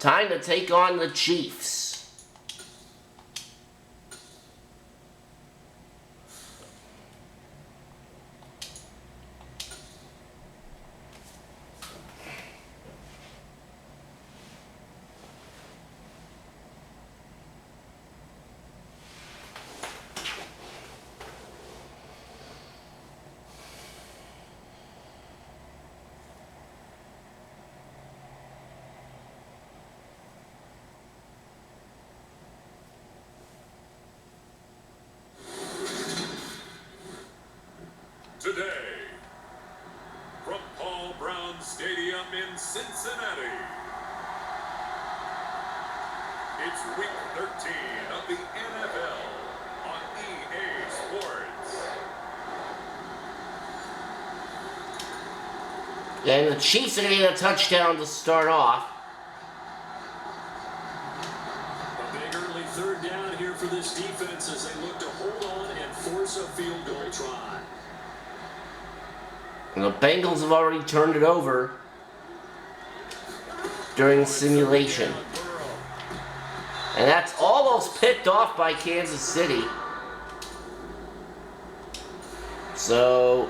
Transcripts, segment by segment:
Time to take on the Chiefs. Today, from Paul Brown Stadium in Cincinnati, it's Week 13 of the NFL on EA Sports. And the Chiefs are going to get a touchdown to start off. A big early third down here for this defense as they look to hold on and force a field goal try. And the Bengals have already turned it over during simulation. And that's almost picked off by Kansas City. So,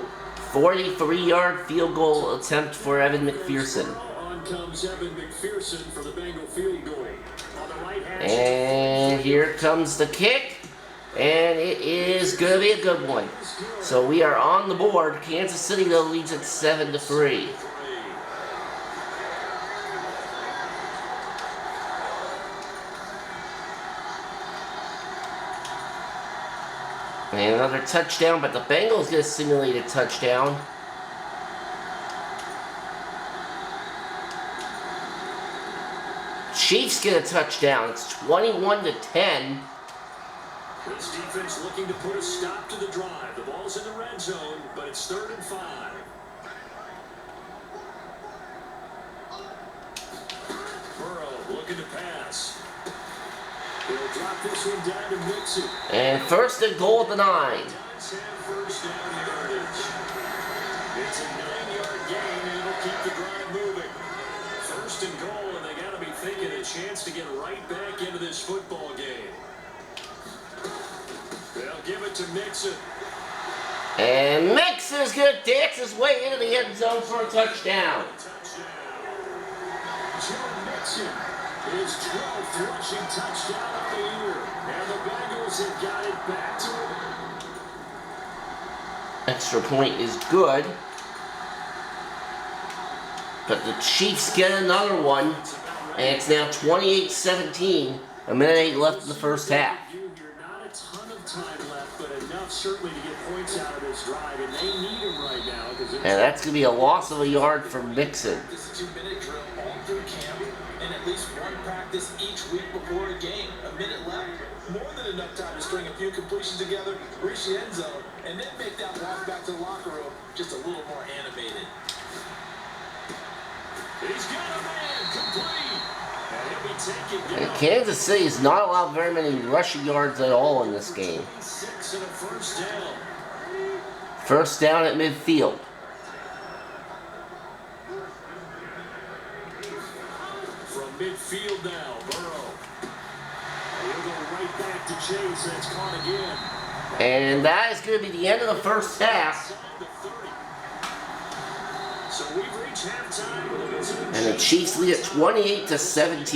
43-yard field goal attempt for Evan McPherson. On comes Evan McPherson for the Bengal field goal. On the right hand. And here comes the kick. And it is going to be a good one. So we are on the board. Kansas City, though, leads at 7-3. And another touchdown, but the Bengals get a simulated touchdown. Chiefs get a touchdown. It's 21-10. This defense looking to put a stop to the drive. The ball's in the red zone, but it's 3rd and 5. Burrow looking to pass. He'll drop this one down to Mixon. And 1st and goal at the 9. First down yardage. It's a 9-yard gain, and it'll keep the drive moving. 1st and goal, and they got to be thinking a chance to get right back into this football game. They'll give it to Mixon. And Mixon's going to dance his way into the end zone for a touchdown. Joe Mixon, his 12th rushing touchdown of the year. And the Bengals have got it back to him. Extra point is good. But the Chiefs get another one. And it's now 28-17. A minute 8 left in the first half. Time left, but enough certainly to get points out of this drive, and they need him right now. And that's going to be a loss of a yard for Mixon. This is a 2-minute drill all through camp, and at least one practice each week before a game. A minute left, more than enough time to string a few completions together, reach the end zone, and then make that walk back to the locker room just a little more animated. He's got a man complete. And Kansas City has not allowed very many rushing yards at all in this game. First down at midfield. From midfield now, Burrow. He'll go right back to Chase. That's caught again. And that is going to be the end of the first half. So we've reached halftime. And the Chiefs lead at 28-17. We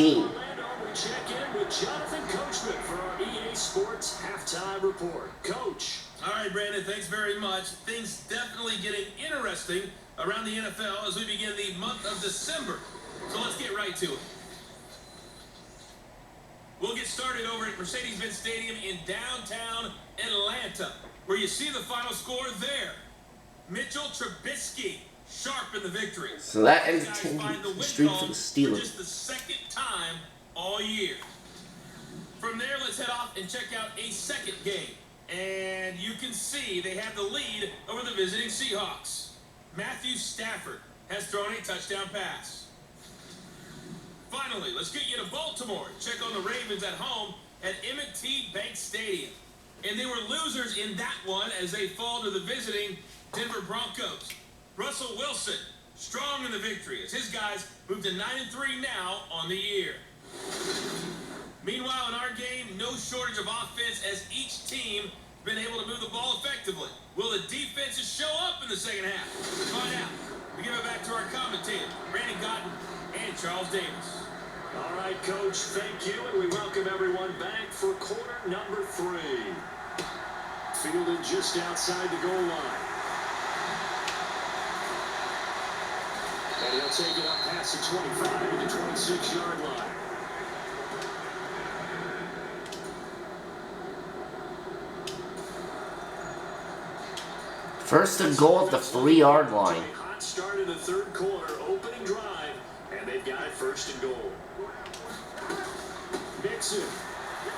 check in with Jonathan Coachman for our EA Sports halftime report. Coach. All right, Brandon, thanks very much. Things definitely getting interesting around the NFL as we begin the month of December. So let's get right to it. We'll get started over at Mercedes-Benz Stadium in downtown Atlanta, where you see the final score there. Mitchell Trubisky sharp in the victory. So that ends the streak for the Steelers. For just the 2nd time all year. From there, let's head off and check out a 2nd game. And you can see they have the lead over the visiting Seahawks. Matthew Stafford has thrown a touchdown pass. Finally, let's get you to Baltimore. Check on the Ravens at home at M&T Bank Stadium. And they were losers in that one as they fall to the visiting Denver Broncos. Russell Wilson, strong in the victory as his guys move to 9-3 now on the year. been able to move the ball effectively. Will the defenses show up in the second half? Let's find out. We give it back to our commentators, Randy Cotton and Charles Davis. All right, Coach, thank you, and we welcome everyone back for quarter number 3. Fielded just outside the goal line. And he'll take it up past the 25 to the 26-yard line. First and goal at the 3-yard line. Hot start in the third quarter, opening drive, and they've got it first and goal. Mixon.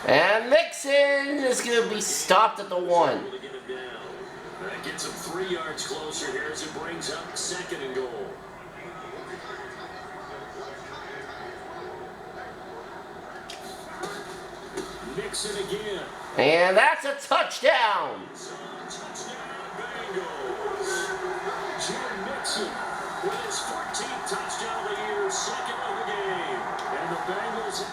And Mixon is going to be stopped at the 1. That gets him 3 yards closer here as it brings up second and goal. Mixon again. And that's a touchdown. Touchdown Bengals. Jim Mixon with his 14th touchdown of the year, second of the game. And the Bengals.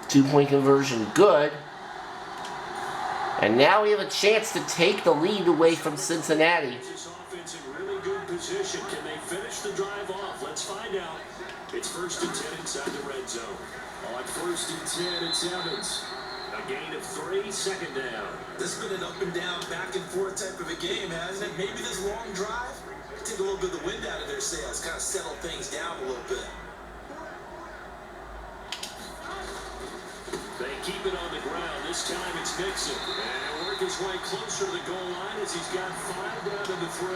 2-point conversion, good. And now we have a chance to take the lead away from Cincinnati. This offense in really good position. Can they finish the drive off? Let's find out. It's first and 10 inside the red zone. On first and 10, it's Evans. A gain of 3, second down. This has been an up and down, back and forth type of a game, hasn't it? Maybe this long drive take a little bit of the wind out of their sails, kind of settle things down a little bit. They keep it on the ground. This time it's Mixon. And he'll work his way closer to the goal line as he's got 5 down to the 3.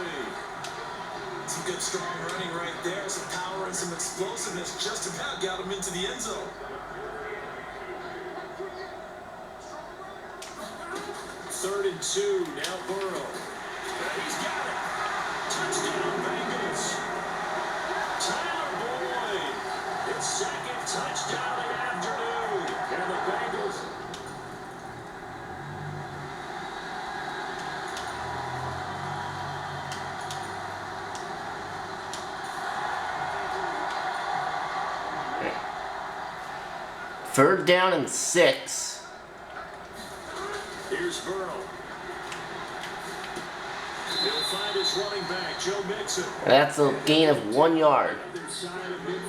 Some good strong running right there, some power and some explosiveness. Just about got him into the end zone. Third and 2, now Burrow. And he's got it. Touchdown Bengals. Tyler Boyd. His second touchdown of the afternoon. And the Bengals. Third down and 6. Here's Burrow. He'll find his running back, Joe Mixon. That's a gain of 1 yard. Other side of mid.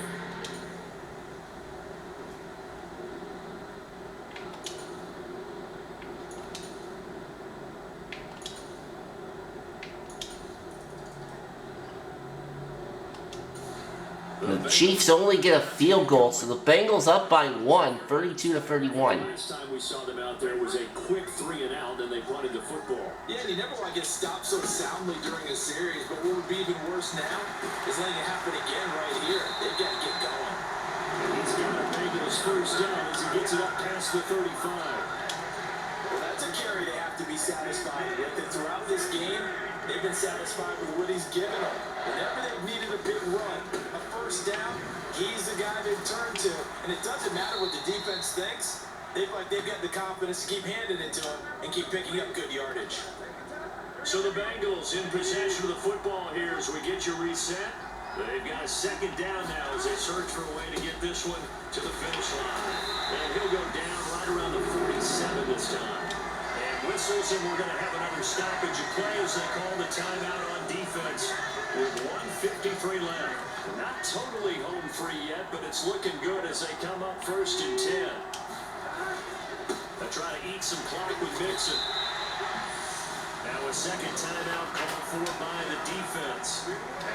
The Chiefs only get a field goal, so the Bengals up by 1, 32-31. Last time we saw them out there was a quick 3 and out, and they punted the football. Yeah, and you never want to get stopped so soundly during a series, but what would be even worse now is letting it happen again right here. They've got to get going. And he's got to make it his first down as he gets it up past the 35. Well, that's a carry they have to be satisfied with. And throughout this game, they've been satisfied with what he's given them. Whenever they've needed a big run, a first down, he's the guy they've turned to. And it doesn't matter what the defense thinks. They feel like they've got the confidence to keep handing it to him and keep picking up good yardage. So the Bengals in possession of the football here as we get your reset. They've got a second down now as they search for a way to get this one to the finish line. And he'll go down right around the 47 this time. And whistles, and we're going to have another stoppage of play as they call the timeout on defense with 1:53 left. Not totally home free yet, but it's looking good as they come up first and 10. They try to eat some clock with Mixon. Now a second timeout called for by the defense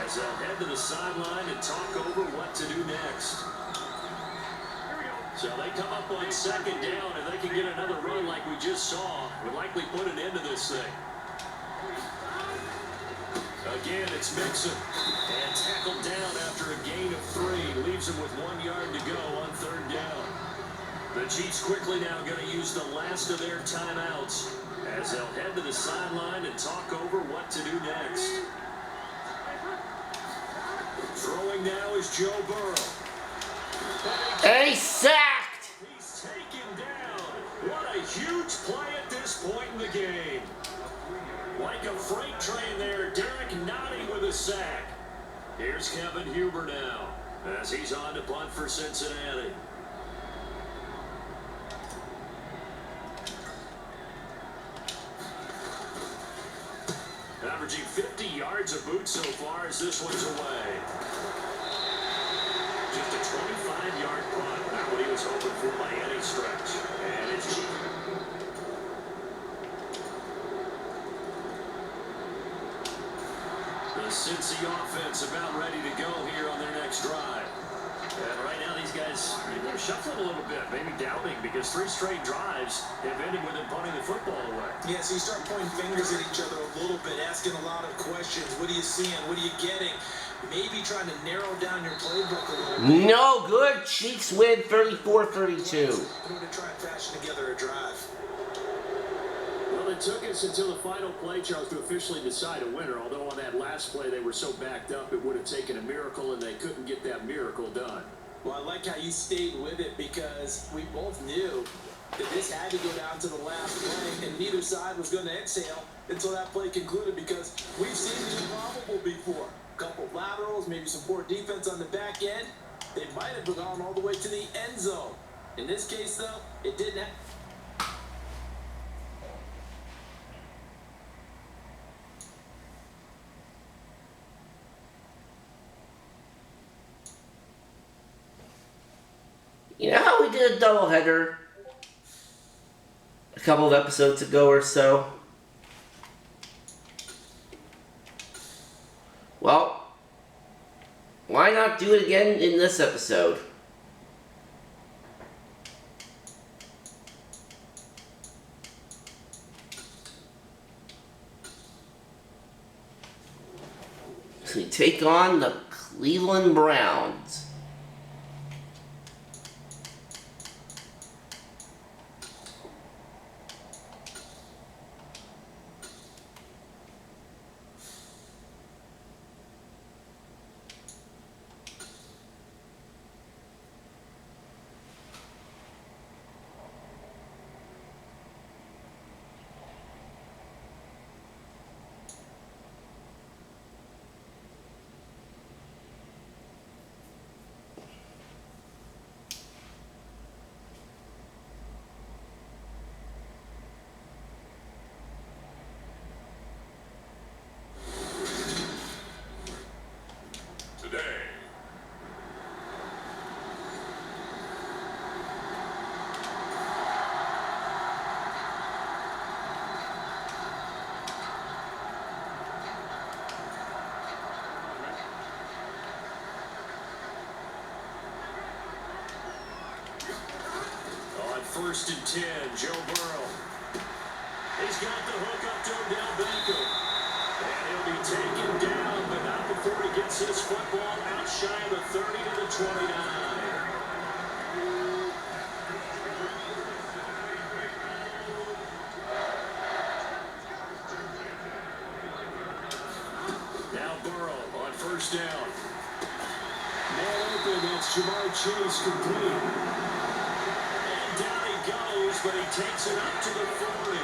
as they'll head to the sideline and talk over what to do next. So they come up on second down, and they can get another run like we just saw. Would likely put an end to this thing. Again, it's Mixon. And tackled down after a gain of 3. Leaves him with 1 yard to go on third down. The Chiefs quickly now going to use the last of their timeouts as they'll head to the sideline and talk over what to do next. Throwing now is Joe Burrow. And he's sacked! He's taken down. What a huge play at this point in the game. Like a freight train there, Derek Nottie with a sack. Here's Kevin Huber now as he's on to punt for Cincinnati. boot so far as this one's away. Just a 25-yard punt. Not what he was hoping for by any stretch. And it's the Cincy offense about ready to go here on their next drive. And right now these guys, they're shuffling a little bit, maybe doubting, because 3 straight drives have ended with them punting the football away. Yeah, so you start pointing fingers at each other a little bit, asking a lot of questions. What are you seeing? What are you getting? Maybe trying to narrow down your playbook a little bit. No good. Chiefs win 34-32. In order to try and fashion together a drive. Well, it took us until the final play, Charles, to officially decide a winner. Although on that last play they were so backed up, it would have taken a miracle, and they couldn't get that miracle done. Well, I like how you stayed with it, because we both knew that this had to go down to the last play, and neither side was going to exhale until that play concluded, because we've seen the improbable before. A couple of laterals, maybe some poor defense on the back end. They might have gone all the way to the end zone. In this case, though, it didn't happen. You know how we did a doubleheader a couple of episodes ago or so? Well, why not do it again in this episode? So we take on the Cleveland Browns. First and 10, Joe Burrow. He's got the hook up to Odell Beckham. And he'll be taken down, but not before he gets his football out shy of the 30 to the 29. Now Burrow on first down. Man open, that's Jamar Chase complete. Down he goes, but he takes it up to the 40.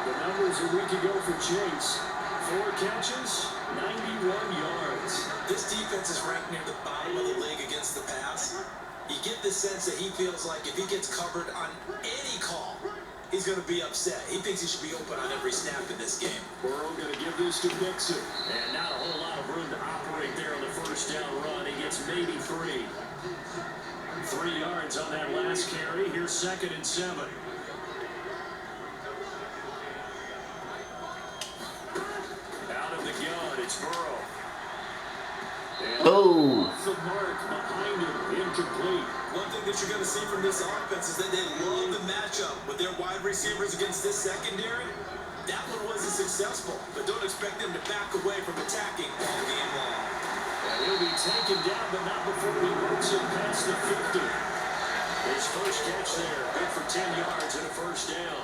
The numbers a week ago for Chase. 4 catches, 91 yards. This defense is ranked near the bottom of the league against the pass. You get the sense that he feels like if he gets covered on any call, he's going to be upset. He thinks he should be open on every snap in this game. Burrow going to give this to Mixon. And not a whole lot of room to operate there on the first down run. He gets maybe 3. 3 yards on that last carry. Here's 2nd and 7. Out of the gun, it's Burrow. And off the mark behind him, incomplete. One thing that you're going to see from this offense is that they love the matchup with their wide receivers against this secondary. That one wasn't successful, but don't expect them to back away from attacking all game long. And he'll be taken down, but not before he works it past the 50. His first catch there, good for 10 yards and a first down.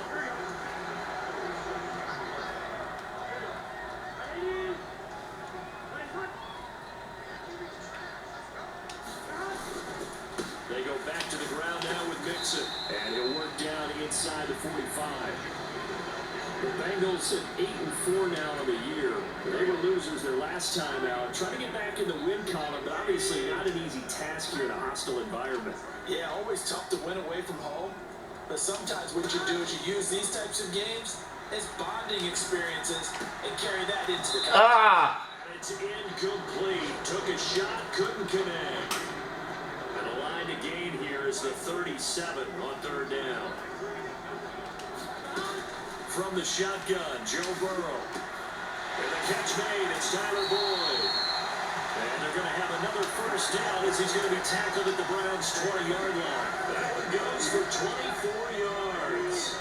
They go back to the ground now with Mixon, and he'll work down inside the 45. The Bengals at 8-4 now on the year. They were losers their last time out. Trying to get back in the win column, but obviously not an easy task here in a hostile environment. Yeah, always tough to win away from home. But sometimes what you do is you use these types of games as bonding experiences and carry that into the contest. Ah! It's incomplete. Took a shot, couldn't connect. And a line to gain here is the 37 on third down. From the shotgun, Joe Burrow. And the catch made, it's Tyler Boyd. And they're going to have another first down as he's going to be tackled at the Browns' 20-yard line. That one goes for 24 yards.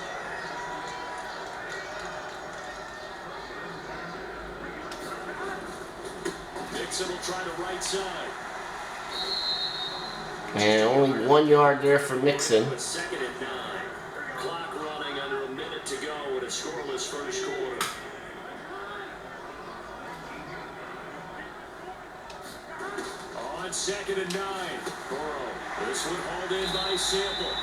Mixon will try the right side. And only 1 yard there for Mixon. With 2nd and 9. Clock running under a minute to go in a scoreless first quarter. On 2nd and 9. Burrow. This one hauled in by Sample.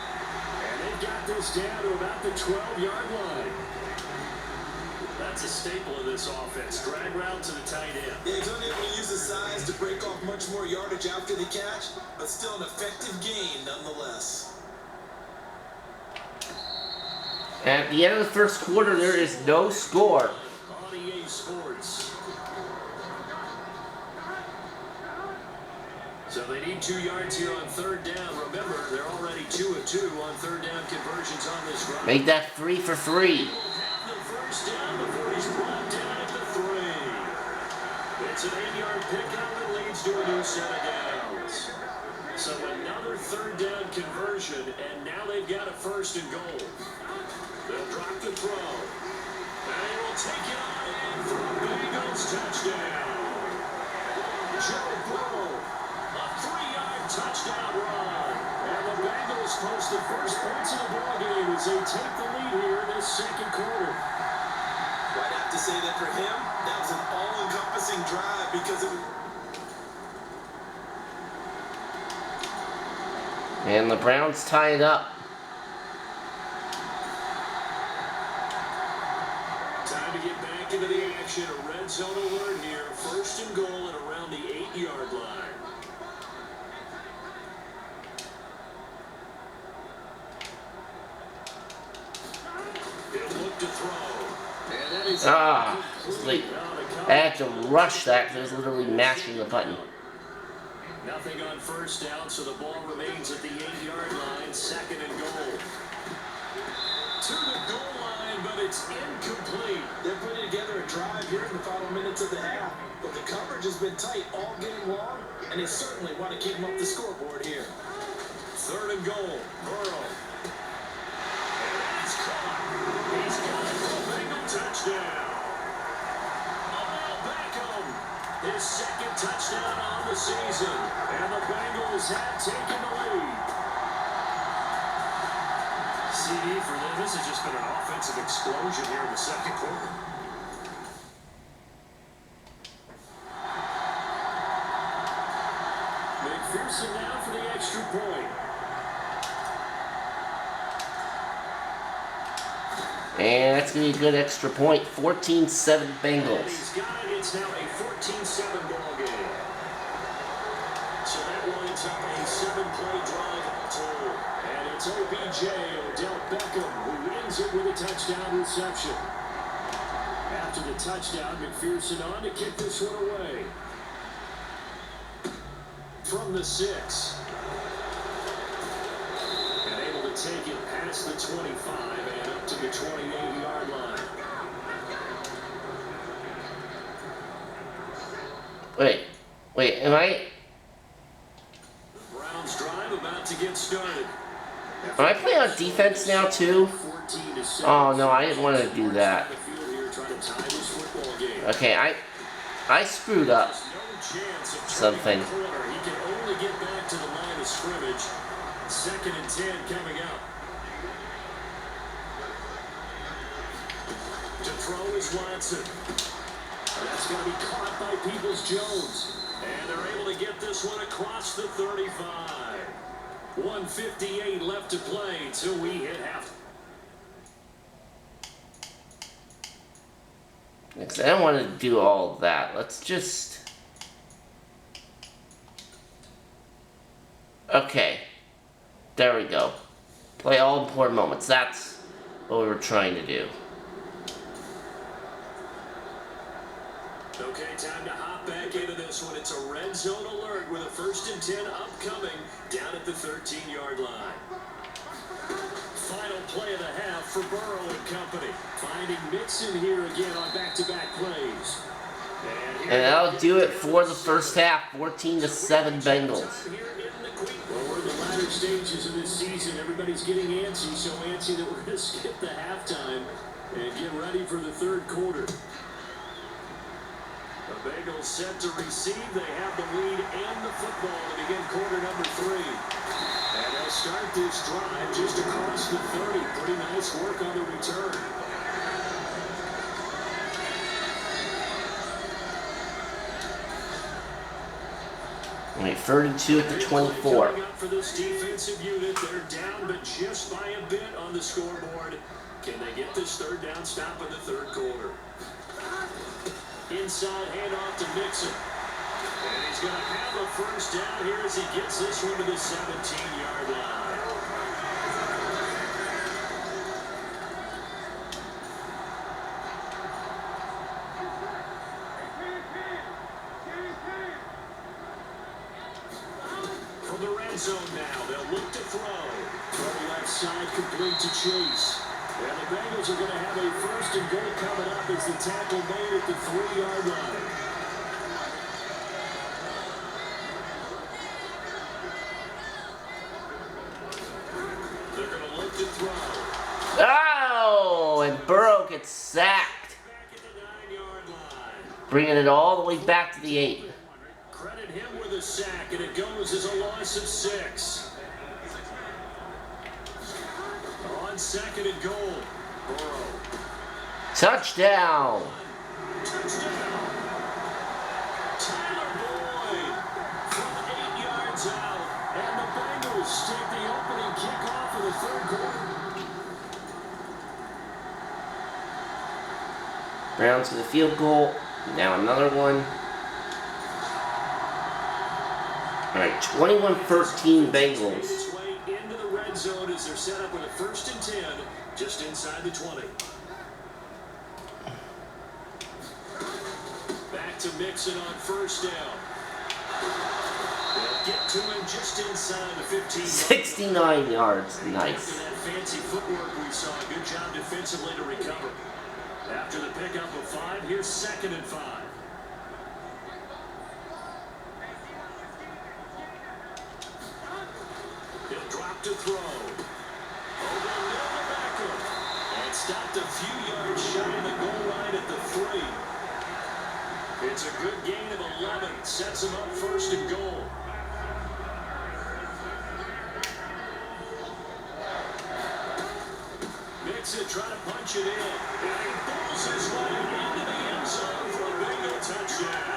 And they've got this down to about the 12-yard line. That's a staple of this offense. Drag route to the tight end. Yeah, he's unable to use his size to break off much more yardage after the catch, but still an effective gain nonetheless. At the end of the first quarter, there is no score. On EA Sports. So they need 2 yards here on third down. Remember, they're already 2 of 2 on third down conversions on this drive. Make that 3 for 3. First down before he's brought down at the 3. It's an 8-yard pickup that leads to a new set of downs. So another third down conversion, and now they've got a 1st and goal. They'll drop the throw. And they will take it on in for a Bengals touchdown. Joe Burrow, a 3-yard touchdown run. And the Bengals post the first points of the ballgame as they take the lead here in this second quarter. I'd have to say that for him, that was an all-encompassing drive because it was... And the Browns tie it up. Time to get back into the action. A red zone alert here. 1st and goal at around the 8-yard line. He'll look to throw. And that is It's like I had to rush that because I was literally mashing the button. Nothing on first down, so the ball remains at the 8-yard line. 2nd and goal. To the goal line, but it's incomplete. They're putting together a drive here in the final minutes of the half, but the coverage has been tight all game long, and they certainly want to keep them up the scoreboard here. 3rd and goal. Burrow. And he's caught. He's got it for a Bengal touchdown. His 2nd touchdown on the season, and the Bengals have taken the lead. CD for them. This has just been an offensive explosion here in the second quarter. McPherson now for the extra point. And that's going to be a good extra point. 14-7 Bengals. He's got it. It's now a 14-7 ball game. So that winds up a 7-play drive all told. And it's OBJ, Odell Beckham, who wins it with a touchdown reception. After the touchdown, McPherson on to kick this one away. From the 6. And able to take it past the 25 and up to the 28-yard line. Wait, am I... The Browns drive about to get started. Am I playing on defense now too? Oh no, I didn't want to do that. Okay, I screwed up something. He can only get back to the line of scrimmage. 2nd and 10 coming up. To throw is Watson. That's going to be caught by Peoples-Jones. And they're able to get this one across the 35. 1:58 left to play till we hit half. Next, I don't want to do all of that. Let's just... Okay. There we go. Play all important moments. That's what we were trying to do. this one. It's a red zone alert with a 1st and 10 upcoming down at the 13-yard line. Final play of the half for Burrow and company. Finding Mixon here again on back-to-back plays. And that'll do it for the first half. 14-7 Bengals. Well, we're in the latter stages of this season. Everybody's getting antsy, so antsy that we're going to skip the halftime and get ready for the third quarter. The Bengals set to receive. They have the lead and the football to begin quarter number 3. And they'll start this drive just across the 30. Pretty nice work on the return. All right, 32 at the 24. Coming up for this defensive unit, they're down, but just by a bit on the scoreboard. Can they get this third down stop in the third quarter? Inside handoff to Mixon. And he's going to have a first down here as he gets this one to the 17-yard line. From the red zone now, they'll look to throw. Throw left side complete to Chase. And the Bengals are going to have a 1st and goal coming up as the tackle made at the 3-yard line. They're going to look to throw. Oh, and Burrow gets sacked. Back at the 9-yard line. Bringing it all the way back to the 8. Credit him with a sack, and it goes as a loss of 6. On 2nd and goal, Burrow. Touchdown. Touchdown. Tyler Boyd from 8 yards out, and the Bengals take the opening kickoff of the third quarter. Browns with a field goal. Now another one. All right, 21-13 Bengals. Its way into the red zone as they're set up with a 1st and 10 just inside the 20. Back to Mixon on 1st down. They'll get to him just inside the 15. 69 yards. Nice. After that fancy footwork we saw, good job defensively to recover. After the pickup of 5, here's 2nd and 5. He'll drop to throw. Over the middle of Beckham. And stopped a few yards shy of the goal line at the 3. It's a good gain of 11. Sets him up 1st and goal. Mixon trying to punch it in. And he pulls his way into the end zone for a Bengal touchdown.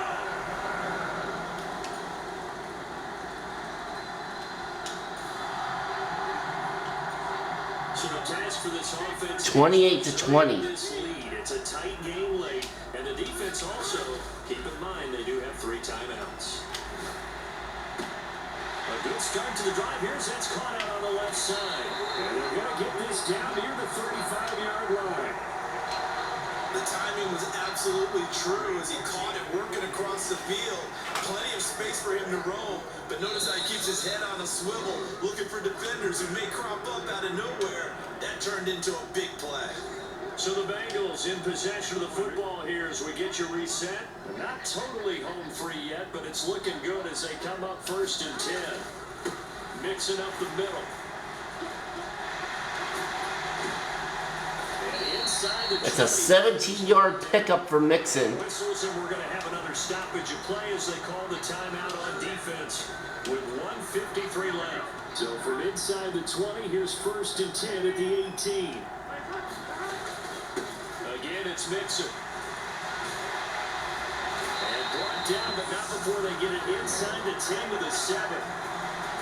So the task for this offense 28-20. this lead. It's a tight game late, and the defense also, keep in mind, they do have 3 timeouts. A good start to the drive. Here's that's caught out on the left side. And they're going to get this down near the 35-yard line. The timing was absolutely true as he caught it working across the field. Plenty of space for him to roam, but notice how he keeps his head on a swivel, looking for defenders who may crop up out of nowhere. That turned into a big play. So the Bengals in possession of the football here as we get you reset. They're not totally home free yet, but it's looking good as they come up 1st and 10. Mixing up the middle. It's a 17-yard pickup for Mixon. Whistles, and we're going to have another stoppage of play as they call the timeout on defense with 1:53 left. So from inside the 20, here's 1st and 10 at the 18. Again, it's Mixon. And brought down, but not before they get it inside the 10 to the 7.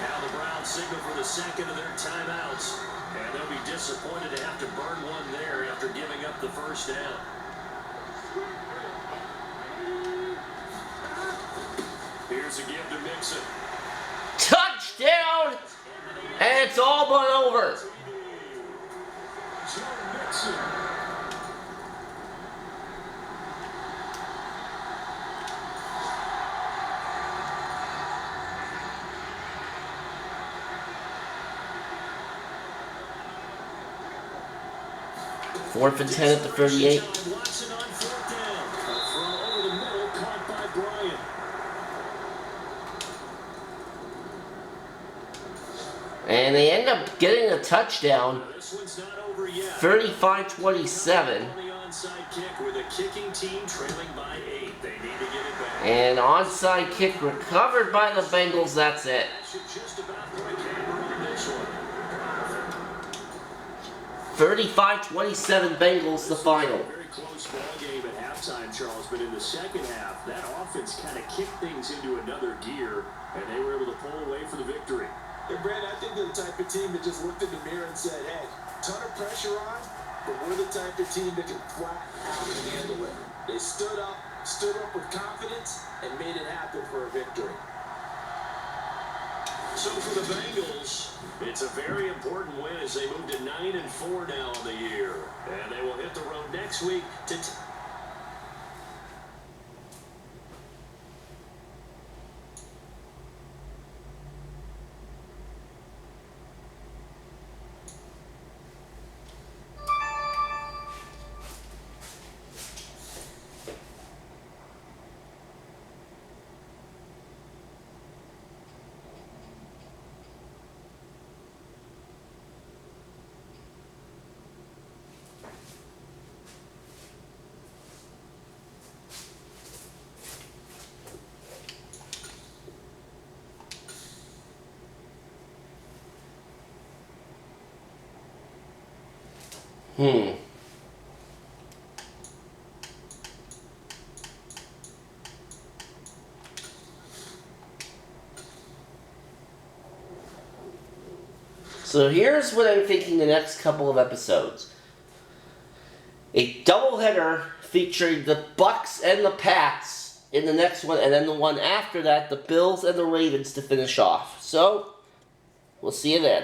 Now the Browns signal for the 2nd of their timeouts. And they'll be disappointed to have to burn one there after giving up the 1st down. Here's a give to Mixon. Touchdown! And it's all but over. Joe Mixon. 4th and 10 at the 38. Watson on 4th down. A throw over the middle, caught by Bryant. And they end up getting a touchdown, This one's not over yet. 35-27. On the onside kick with a kicking team trailing by 8. They need to get it back. And onside kick recovered by the Bengals. That's it. That should just about put a camera on this one. 35-27 Bengals, the final. Very close ball game at halftime, Charles, but in the second half, that offense kind of kicked things into another gear, and they were able to pull away for the victory. Hey, Brandon, I think they're the type of team that just looked in the mirror and said, hey, ton of pressure on, but we're the type of team that can flat out and handle it. They stood up with confidence, and made it happen for a victory. So for the Bengals, it's a very important win as they move to 9-4 now on the year. And they will hit the road next week to... So here's what I'm thinking the next couple of episodes. A doubleheader featuring the Bucks and the Pats in the next one, and then the one after that, the Bills and the Ravens to finish off. So, we'll see you then.